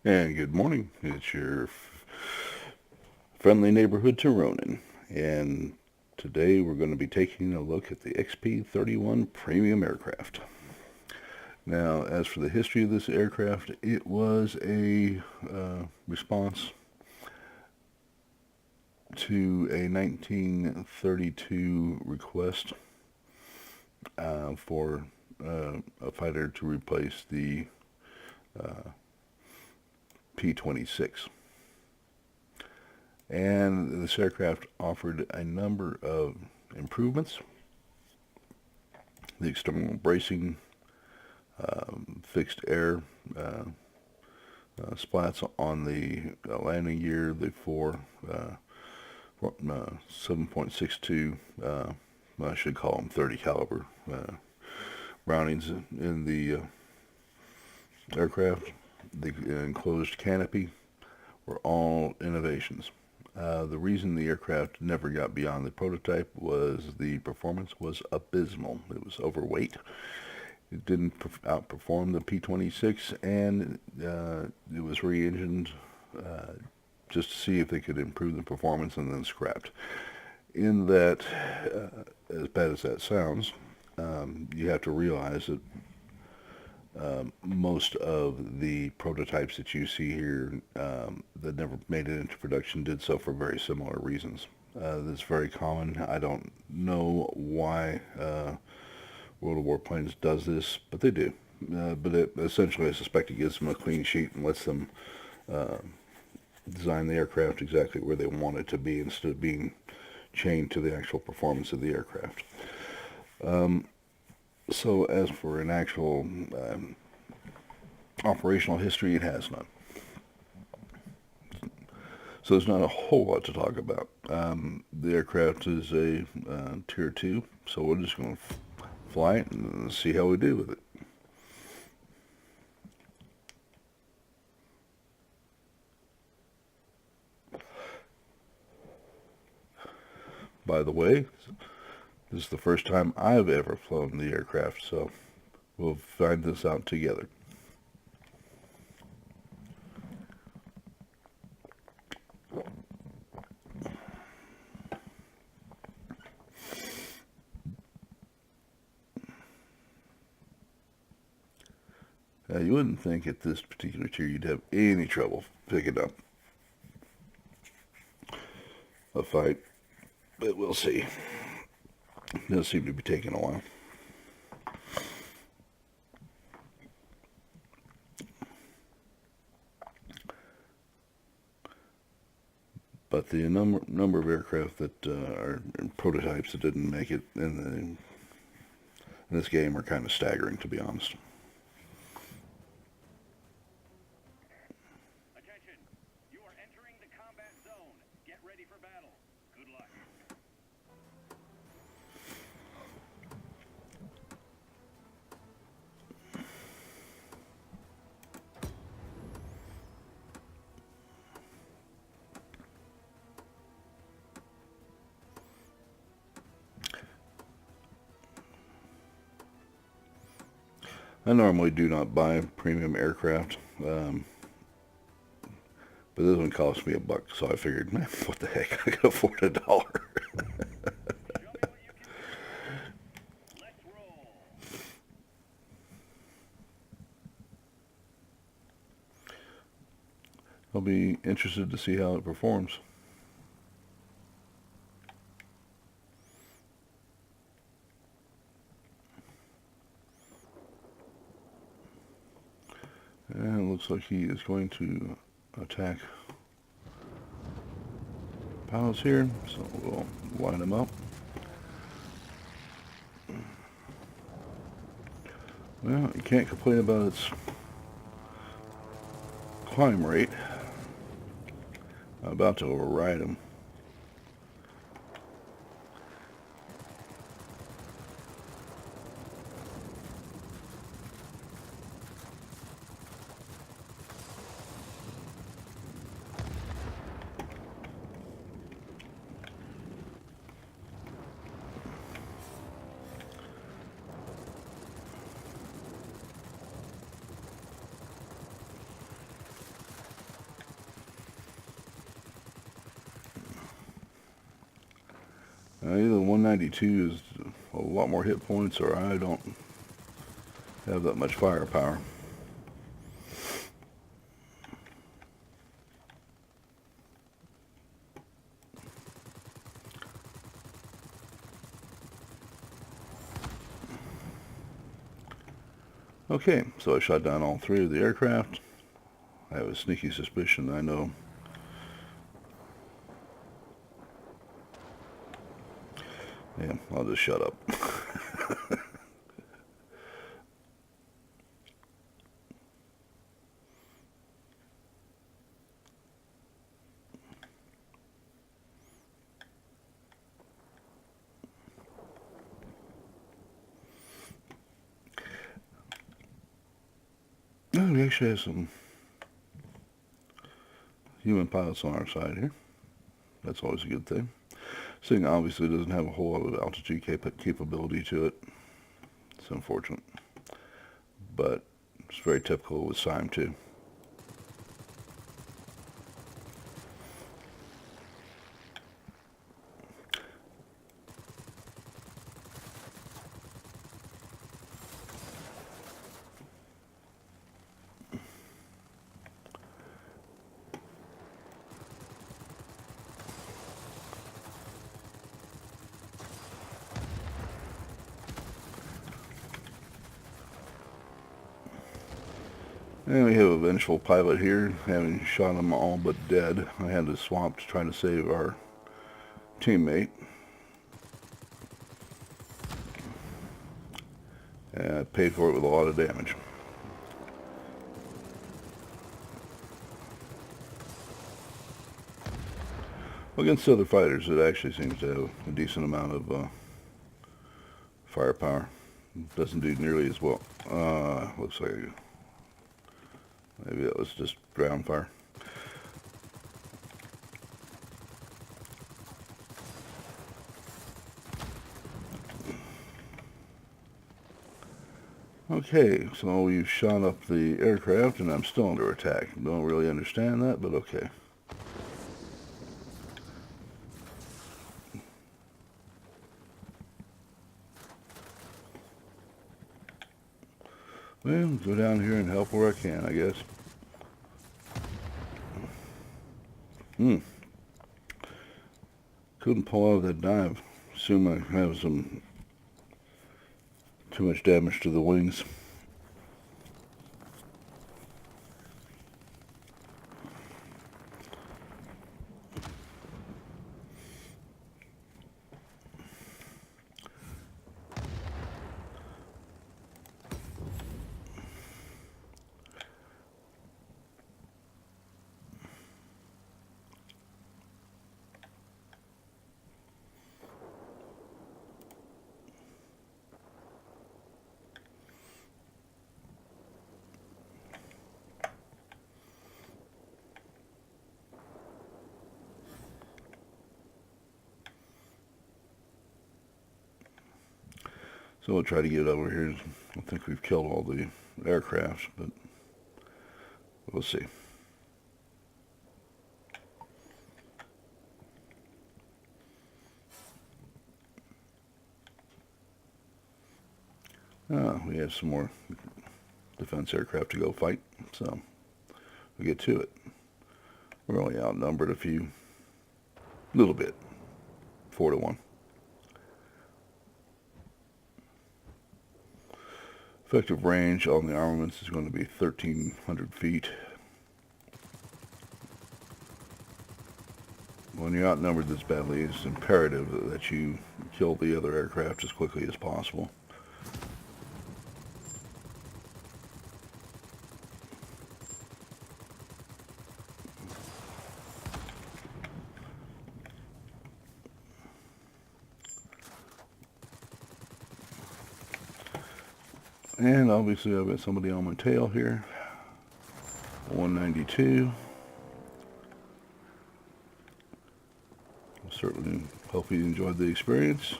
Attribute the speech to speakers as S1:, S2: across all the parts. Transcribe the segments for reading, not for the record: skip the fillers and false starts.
S1: And good morning. It's your friendly neighborhood Tironan. And today we're going to be taking a look at the XP-31 premium aircraft. Now, as for the history of this aircraft, it was a response to a 1932 request for a fighter to replace the uh, P-26. And this aircraft offered a number of improvements. The external bracing, fixed air splats on the landing gear, the four 7.62, I should call them 30 caliber Brownings in the aircraft, the enclosed canopy were all innovations. The reason the aircraft never got beyond the prototype was the performance was abysmal. It was overweight. It didn't outperform the P-26, and it was re-engined just to see if they could improve the performance and then scrapped. In that, as bad as that sounds, you have to realize that most of the prototypes that you see here that never made it into production did so for very similar reasons. That's very common. I don't know why World of Warplanes does this, but they do. But essentially, I suspect it gives them a clean sheet and lets them uh, design the aircraft exactly where they want it to be instead of being chained to the actual performance of the aircraft. Um, so as for an actual operational history, it has none. So there's not a whole lot to talk about. The aircraft is a Tier 2, so we're just going to fly it and see how we do with it. By the way, this is the first time I've ever flown the aircraft, so we'll find this out together. You wouldn't think at this particular tier you'd have any trouble picking up a fight, but we'll see. It does seem to be taking a while. But the number of aircraft that are prototypes that didn't make it in this game are kind of staggering, to be honest.
S2: Attention! You are entering the combat zone. Get ready for battle. Good luck.
S1: I normally do not buy premium aircraft, but this one cost me $1, so I figured, man, what the heck, I can afford $1.
S2: Show me what you can do. Let's roll.
S1: I'll be interested to see how it performs. And it looks like he is going to attack pilots here, so we'll line them up. Well, you can't complain about its climb rate. I'm about to override him. Either 192 is a lot more hit points, or I don't have that much firepower. Okay, so I shot down all 3 of the aircraft. I have a sneaky suspicion I know. Yeah, I'll just shut up. Oh, we actually have some human pilots on our side here. That's always a good thing. This thing obviously doesn't have a whole lot of altitude capability to it. It's unfortunate. But it's very typical with SIME too. And we have a vengeful pilot here, having shot them all but dead. I had to swap to try to save our teammate. And I paid for it with a lot of damage. Against other fighters, it actually seems to have a decent amount of firepower. Doesn't do nearly as well. Looks like maybe that was just ground fire. Okay, so we've shot up the aircraft and I'm still under attack. Don't really understand that, but okay. Well, go down here and help where I can, I guess. Couldn't pull out of that dive. Assume I have some too much damage to the wings. So we'll try to get over here. I think we've killed all the aircrafts, but we'll see. We have some more defense aircraft to go fight, so we'll get to it. We're only outnumbered a little bit, 4-1. Effective range on the armaments is going to be 1,300 feet. When you're outnumbered this badly, it's imperative that you kill the other aircraft as quickly as possible. And obviously I've got somebody on my tail here. 192. I certainly hope you enjoyed the experience.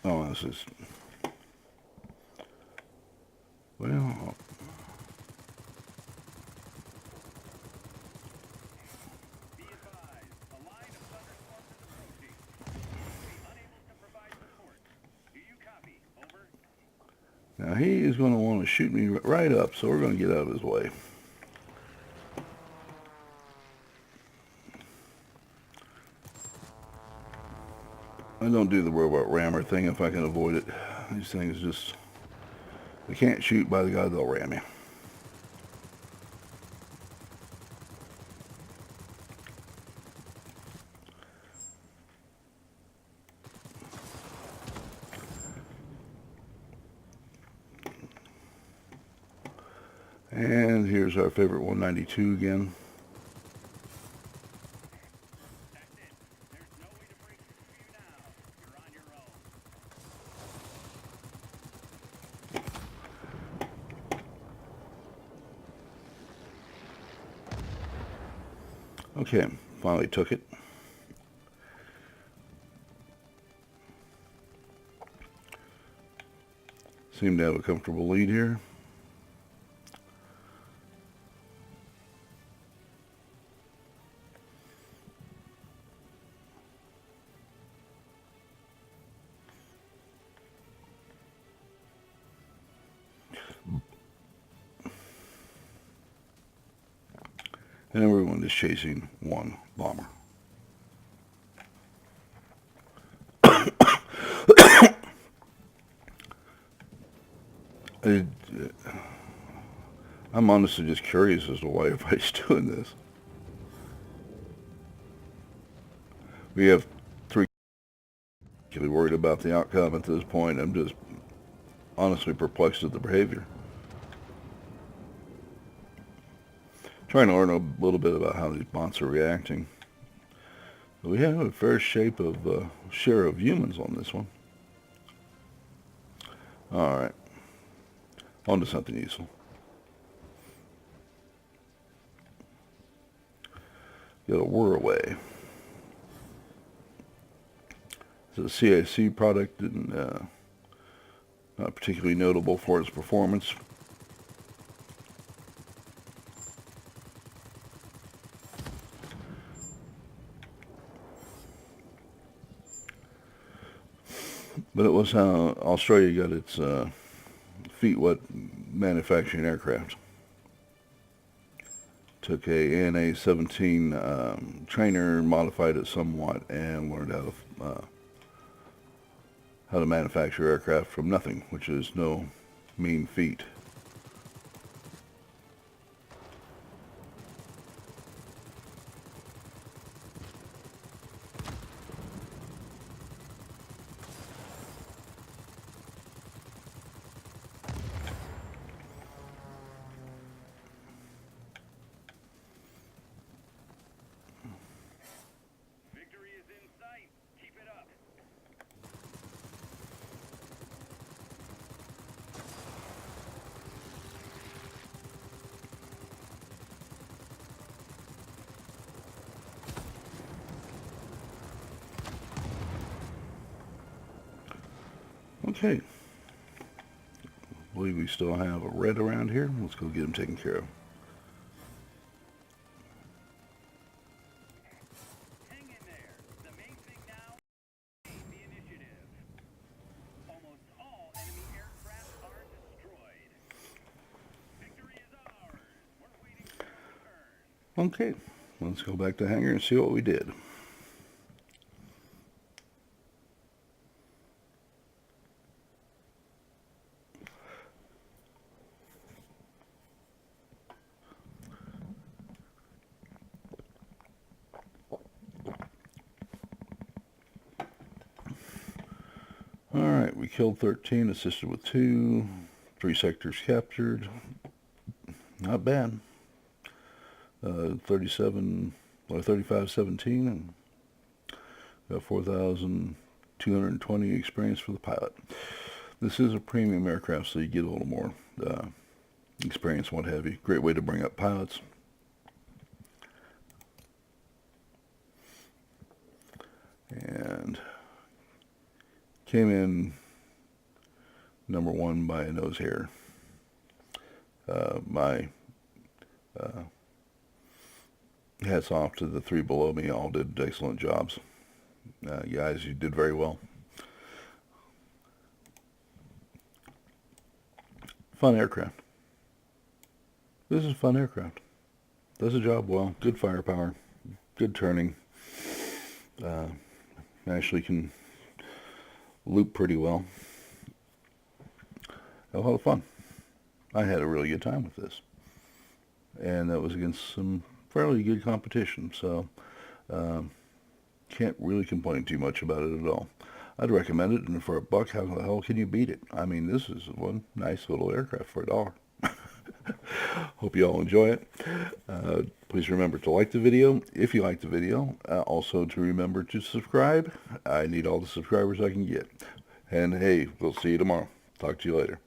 S1: Oh, this is... Well... Now he is going to want to shoot me right up, so we're going to get out of his way. I don't do the robot rammer thing if I can avoid it. These things just, they can't shoot, by the God, they'll ram you. And here's our favorite 192 again.
S2: That's it. There's no way to break through you now. You're on your own.
S1: Okay, finally took it. Seem to have a comfortable lead here. And everyone is chasing one bomber. I'm honestly just curious as to why everybody's doing this. We have three really worried about the outcome at this point. I'm just honestly perplexed at the behavior. Trying to learn a little bit about how these bots are reacting. We have a fair share of humans on this one. Alright. On to something useful. Got a Whirlaway. It's a CIC product and not particularly notable for its performance. But it was how Australia got its feet wet manufacturing aircraft. Took a ANA-17 trainer, modified it somewhat, and learned how to manufacture aircraft from nothing, which is no mean feat.
S2: Victory is in sight. Keep it up.
S1: Okay. I believe we still have a red around here. Let's go get him taken care of.
S2: Hang in there. The main thing now is the initiative. Almost all enemy aircraft are destroyed. Victory is ours. We're waiting for your return.
S1: Okay. Let's go back to hangar and see what we did. Alright, we killed 13, assisted with 2, 3 sectors captured. Not bad. 35-17, and got 4,220 experience for the pilot. This is a premium aircraft, so you get a little more experience, what have you. Great way to bring up pilots. And came in number 1 by a nose hair. My hats off to the 3 below me. All did excellent jobs. Guys, you did very well. fun aircraft. This is a fun aircraft. Does the job well. Good firepower. Good turning. Actually can loop pretty well. A lot of fun. I had a really good time with this. And that was against some fairly good competition, so can't really complain too much about it at all. I'd recommend it, and for $1, how the hell can you beat it? I mean, this is one nice little aircraft for $1. Hope you all enjoy it. Please remember to like the video if you like the video. Also to remember to subscribe. I need all the subscribers I can get. And hey, we'll see you tomorrow. Talk to you later.